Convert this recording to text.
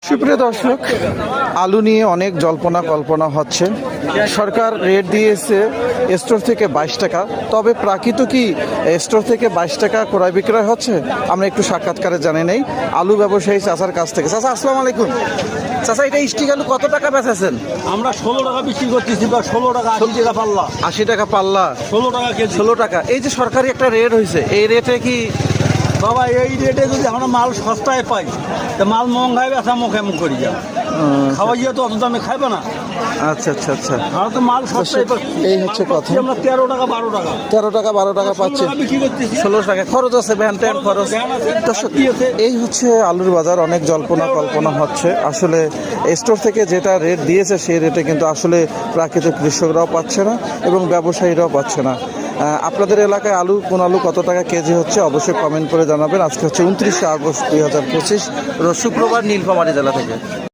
সুপ্রিয় দর্শক, আলু নিয়ে অনেক জল্পনা কল্পনা হচ্ছে। সরকার রেট দিয়েছে স্টোর থেকে 22 টাকা, তবে প্রাকৃত কি স্টোর থেকে 22 টাকা ক্রয় বিক্রয় হচ্ছে? আমরা একটু সাক্ষাৎকারে জানি নেই আলু ব্যবসায়ী চাচার কাছ থেকে। চাচা আসসালামু আলাইকুম। চাচা, এটা স্টিক আলু কত টাকা বেচেছেন? আমরা 16 টাকা বিক্রি করতেছি, বা 16 টাকা 80 টাকা পাল্লা, 80 টাকা পাল্লা, 16 টাকা কেজি। 16 টাকা। এই যে সরকারি একটা রেট হয়েছে, এই রেটে কি বাবা এই রেটে যদি আমরা মাল সস্তায় পাই, তা মাল মহঙ্গায় বেচা মুখে মুখ করি যা খাওয়া গিয়ে তো অত দামে খাইবে না। আচ্ছা আচ্ছা আচ্ছা, আমরা তো মাল সস্তায় এই হচ্ছে কথা। আমরা 13 টাকা 12 টাকা 13 টাকা 12 টাকা পাচ্ছে, বিক্রি করতেছি। 16 টাকা খরচ আছে, ভ্যান ট্যান খরচ। দর্শক, এই হচ্ছে আলুর বাজার। অনেক জল্পনা কল্পনা হচ্ছে। আসলে স্টোর থেকে যেটা রেট দিয়েছে সেই রেটে কিন্তু আসলে প্রাকৃতিক কৃষকরাও পাচ্ছে না এবং ব্যবসায়ীরাও পাচ্ছে না। আপনাদের এলাকায় কোন আলু কত টাকা কেজি হচ্ছে অবশ্যই কমেন্ট করে জানাবেন। আজকে হচ্ছে 29শে আগস্ট 2025, রোজ শুক্রবার, নীলফামারী জেলা থেকে।